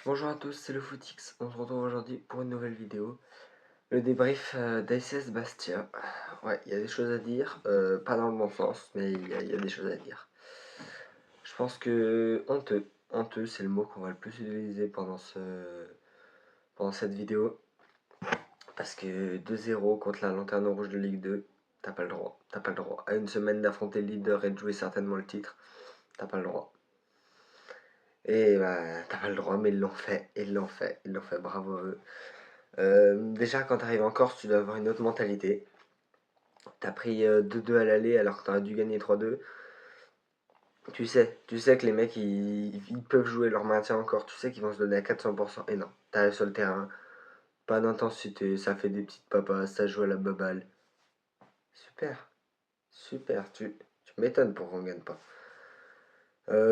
Bonjour à tous, c'est le Footix. On se retrouve aujourd'hui pour une nouvelle vidéo. Le débrief d'ASS Bastia. Ouais, il y a des choses à dire, pas dans le bon sens, mais il y a des choses à dire. Je pense que honteux, c'est le mot qu'on va le plus utiliser pendant cette vidéo. Parce que 2-0 contre la Lanterne Rouge de Ligue 2, t'as pas le droit. T'as pas le droit. À une semaine d'affronter le leader et de jouer certainement le titre, t'as pas le droit. Et bah, t'as pas le droit, mais ils l'ont fait, bravo à eux. Déjà, quand tu arrives en Corse, tu dois avoir une autre mentalité. Tu as pris 2-2 à l'aller alors que tu aurais dû gagner 3-2. Tu sais que les mecs, ils peuvent jouer leur maintien encore. Tu sais qu'ils vont se donner à 400%. Et non, tu arrives sur le terrain, pas d'intensité, ça fait des petites papas, ça joue à la baballe. Super, super, tu m'étonnes pour qu'on gagne pas.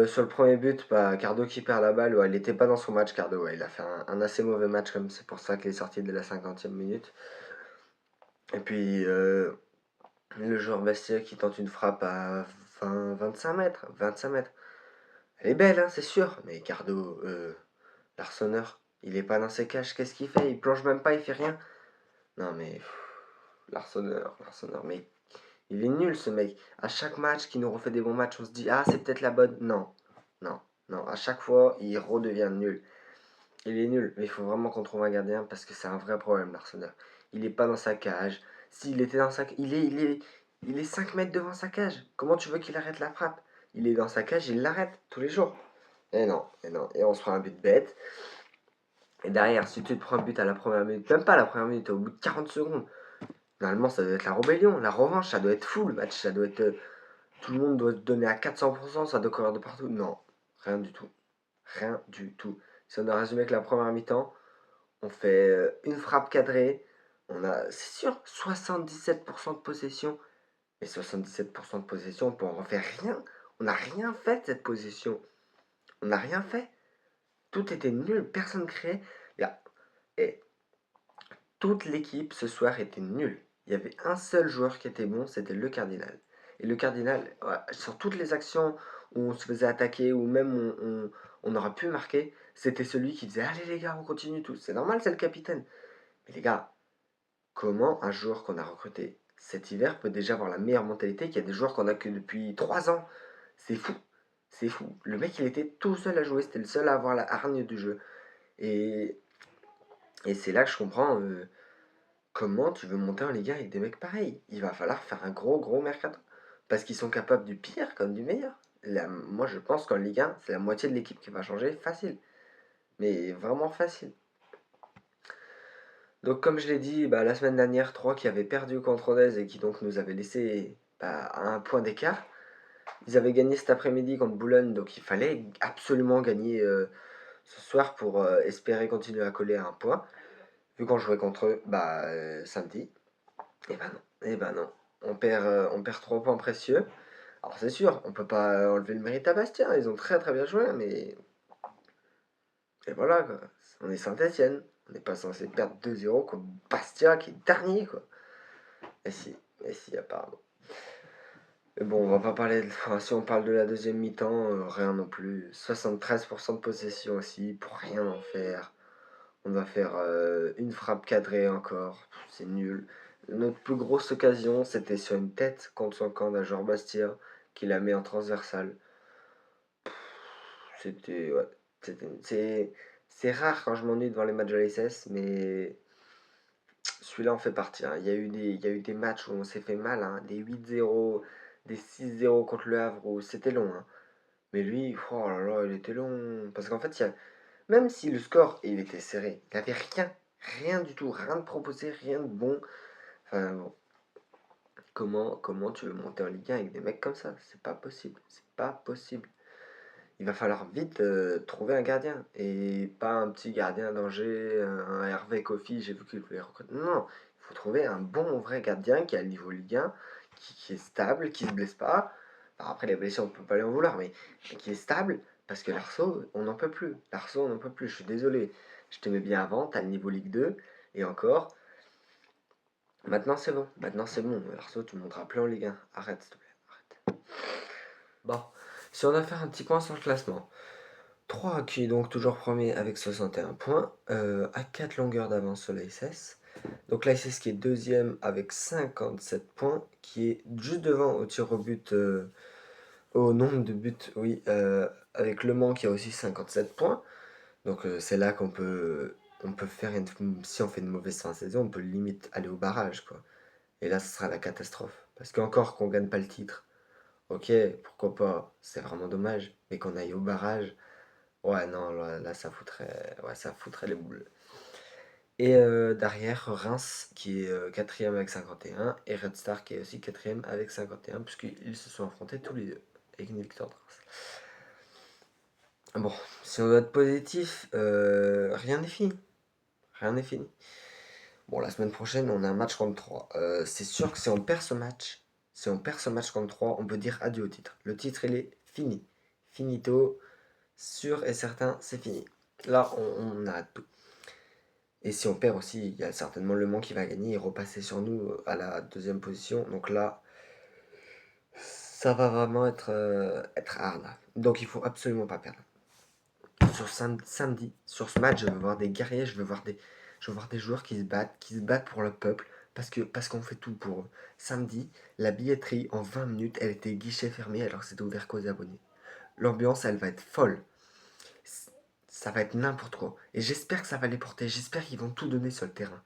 Sur le premier but, bah, Cardo qui perd la balle, ouais, il était pas dans son match, Cardo, ouais, il a fait un assez mauvais match, comme c'est pour ça qu'il est sorti dès la 50e minute. Et puis, le joueur Bastia qui tente une frappe à 25 mètres. 25 mètres. Elle est belle, hein, c'est sûr. Mais Cardo, l'arseneur, il est pas dans ses cages. Qu'est-ce qu'il fait? Il plonge même pas, il fait rien. Non mais, l'arseneur. Mais il est nul ce mec. À chaque match qui nous refait des bons matchs, on se dit, ah, c'est peut-être la bonne. Non, non, non. À chaque fois, il redevient nul. Il est nul. Mais il faut vraiment qu'on trouve un gardien parce que c'est un vrai problème, l'arseneur. Il est pas dans sa cage. S'il était dans sa cage, il est 5 mètres devant sa cage. Comment tu veux qu'il arrête la frappe? Il est dans sa cage, il l'arrête tous les jours. Et non, et non. Et on se prend un but bête. Et derrière, si tu te prends un but à la première minute, même pas à la première minute, au bout de 40 secondes, normalement ça doit être la rébellion, la revanche, ça doit être fou le match, ça doit être. Tout le monde doit se donner à 400%, ça doit courir de partout. Non, rien du tout. Rien du tout. Si on a résumé que la première mi-temps, on fait une frappe cadrée, on a, c'est sûr, 77% de possession. Et 77% de possession, on peut en refaire rien. On n'a rien fait de cette possession. On n'a rien fait. Tout était nul, personne créait. Et toute l'équipe ce soir était nulle. Il y avait un seul joueur qui était bon, c'était le Cardinal. Et le Cardinal, ouais, sur toutes les actions où on se faisait attaquer, ou même on aurait pu marquer, c'était celui qui disait allez les gars, on continue tous. C'est normal, c'est le capitaine. Mais les gars, comment un joueur qu'on a recruté cet hiver peut déjà avoir la meilleure mentalité qu'il y a des joueurs qu'on a que depuis 3 ans? C'est fou. C'est fou. Le mec, il était tout seul à jouer. C'était le seul à avoir la hargne du jeu. Et, et c'est là que je comprends comment tu veux monter en Ligue 1 avec des mecs pareils. Il va falloir faire un gros, gros mercato. Parce qu'ils sont capables du pire comme du meilleur. Moi, je pense qu'en Ligue 1, c'est la moitié de l'équipe qui va changer facile. Mais vraiment facile. Donc comme je l'ai dit, bah, la semaine dernière, 3 qui avaient perdu contre Rodez et qui donc nous avaient laissé à un point d'écart. Ils avaient gagné cet après-midi contre Boulogne, donc il fallait absolument gagner ce soir pour espérer continuer à coller à un point. Vu qu'on jouait contre eux samedi. Et ben non, et ben non. On perd 3 points précieux. Alors c'est sûr, on peut pas enlever le mérite à Bastien, ils ont très très bien joué, mais et voilà quoi. On est Saint-Etienne. On n'est pas censé perdre 2-0 contre Bastia qui est dernier quoi. Et si, apparemment. Mais bon, on va pas parler enfin, si on parle de la deuxième mi-temps, rien non plus. 73% de possession aussi, pour rien en faire. On va faire une frappe cadrée encore, c'est nul. Notre plus grosse occasion, c'était sur une tête contre son camp d'un joueur Bastia qui la met en transversale. C'était. Ouais, c'est rare quand je m'ennuie devant les matchs de l'ASS, mais celui-là en fait partie, hein. Il y a eu des matchs où on s'est fait mal, hein. Des 8-0, des 6-0 contre le Havre, où c'était long, hein. Mais lui, oh là là, il était long. Parce qu'en fait, même si le score il était serré, il n'avait rien, rien du tout, rien de proposé, rien de bon. Enfin bon, comment tu veux monter en Ligue 1 avec des mecs comme ça? C'est pas possible, c'est pas possible. Il va falloir vite trouver un gardien. Et pas un petit gardien d'Angers, un Hervé Kofi, j'ai vu qu'il voulait recruter. Non, il faut trouver un bon vrai gardien qui a le niveau Ligue 1, qui est stable, qui se blesse pas. Alors après les blessures on peut pas les en vouloir, mais qui est stable, parce que l'Arceau, on n'en peut plus. L'Arceau, on n'en peut plus, je suis désolé. Je t'aimais bien avant, t'as le niveau Ligue 2, et encore. Maintenant c'est bon, L'Arceau, tu ne monteras plus en Ligue 1. Arrête, s'il te plaît, arrête. Bon, si on va faire un petit point sur le classement. 3 qui est donc toujours premier avec 61 points, à 4 longueurs d'avance sur l'ASS. Donc l'ASS qui est deuxième avec 57 points, qui est juste devant au tir au but, au nombre de buts, oui, avec Le Mans qui a aussi 57 points. Donc c'est là on peut faire si on fait une mauvaise fin de saison, on peut limite aller au barrage, quoi. Et là, ce sera la catastrophe. Parce qu'encore qu'on gagne pas le titre, ok, pourquoi pas, c'est vraiment dommage. Mais qu'on aille au barrage, ouais, non, là, ça foutrait les boules. Et derrière, Reims qui est quatrième avec 51 et Red Star qui est aussi quatrième avec 51 puisqu'ils se sont affrontés tous les deux avec une victoire de Reims. Bon, si on doit être positif, rien n'est fini. Rien n'est fini. Bon, la semaine prochaine, on a un match contre 3. C'est sûr que si on perd ce match contre 3, on peut dire adieu au titre. Le titre, il est fini. Finito, sûr et certain, c'est fini. Là, on a tout. Et si on perd aussi, il y a certainement Le Mans qui va gagner et repasser sur nous à la deuxième position. Donc là, ça va vraiment être hard. Donc il faut absolument pas perdre. Sur samedi, sur ce match, je veux voir des guerriers, je veux voir des joueurs qui se battent pour le peuple, parce qu'on fait tout pour eux. Samedi, la billetterie, en 20 minutes, elle était guichet fermé alors que c'était ouvert qu'aux abonnés. L'ambiance, elle va être folle. Ça va être n'importe quoi. Et j'espère que ça va les porter. J'espère qu'ils vont tout donner sur le terrain.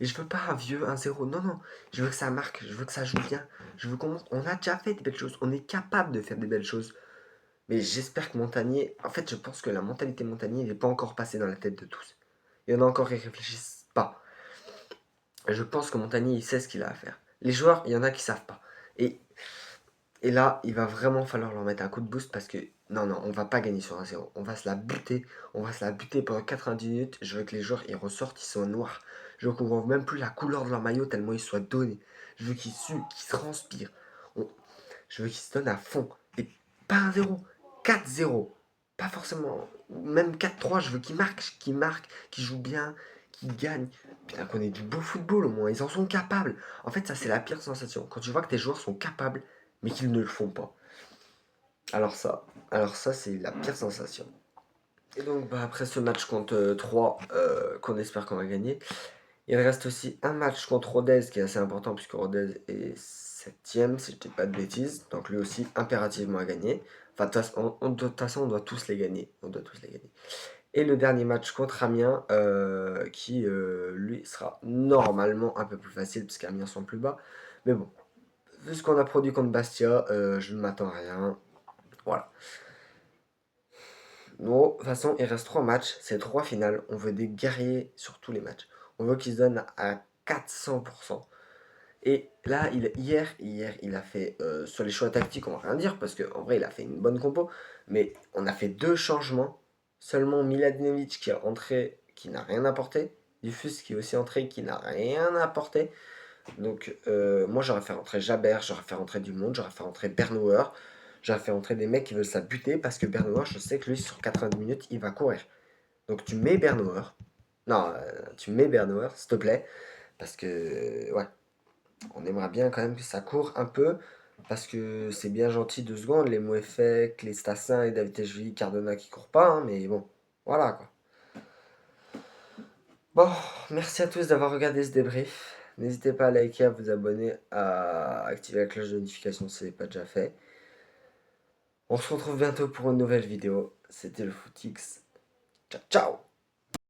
Et je veux pas un vieux 1-0. Non, non. Je veux que ça marque. Je veux que ça joue bien. Je veux qu'on montre. On a déjà fait des belles choses. On est capable de faire des belles choses. Mais j'espère que Montagnier. En fait, je pense que la mentalité Montagnier n'est pas encore passée dans la tête de tous. Il y en a encore qui réfléchissent pas. Je pense que Montagnier, il sait ce qu'il a à faire. Les joueurs, il y en a qui savent pas. Et Et là, il va vraiment falloir leur mettre un coup de boost parce que non, non, on va pas gagner sur 1-0. On va se la buter. On va se la buter pendant 90 minutes. Je veux que les joueurs ils ressortent, ils sont noirs. Je veux qu'on voit même plus la couleur de leur maillot tellement ils soient donnés. Je veux qu'ils suent, qu'ils transpirent. On- Je veux qu'ils se donnent à fond. Et pas 1-0, 4-0. Pas forcément. Même 4-3, je veux qu'ils marquent, qu'ils jouent bien, qu'ils gagnent. Putain, qu'on ait du beau football au moins. Ils en sont capables. En fait, ça, c'est la pire sensation. Quand tu vois que tes joueurs sont capables mais qu'ils ne le font pas. Alors ça, alors ça, c'est la pire sensation. Et donc bah, après ce match contre 3 qu'on espère qu'on va gagner, il reste aussi un match contre Rodez qui est assez important puisque Rodez est 7ème si je dis pas de bêtises, donc lui aussi impérativement à gagner. Enfin de toute façon on doit tous les gagner, on doit tous les gagner. Et le dernier match contre Amiens qui lui sera normalement un peu plus facile puisqu'Amiens sont plus bas. Mais bon, vu ce qu'on a produit contre Bastia, je ne m'attends à rien. Voilà. Bon, de toute façon, il reste 3 matchs, c'est 3 finales. On veut des guerriers sur tous les matchs. On veut qu'ils se donnent à 400%. Et là, hier, il a fait sur les choix tactiques, on va rien dire parce qu'en vrai, il a fait une bonne compo. Mais on a fait 2 changements. Seulement Miladinovic qui est entré, qui n'a rien apporté. Dufus qui est aussi entré, qui n'a rien apporté. Donc, moi, j'aurais fait rentrer Jabert, j'aurais fait rentrer du monde, j'aurais fait rentrer Bernauer, j'aurais fait rentrer des mecs qui veulent ça buter parce que Bernauer, je sais que lui, sur 90 minutes, il va courir. Donc, tu mets Bernauer. Non, tu mets Bernauer, s'il te plaît, parce que, ouais, on aimerait bien quand même que ça court un peu, parce que c'est bien gentil 2 secondes, les Mouefek, les Stassin et David Tejuli, Cardona qui courent pas, hein, mais bon, voilà quoi. Bon, merci à tous d'avoir regardé ce débrief. N'hésitez pas à liker, à vous abonner, à activer la cloche de notification si ce n'est pas déjà fait. On se retrouve bientôt pour une nouvelle vidéo. C'était le Footix. Ciao, ciao!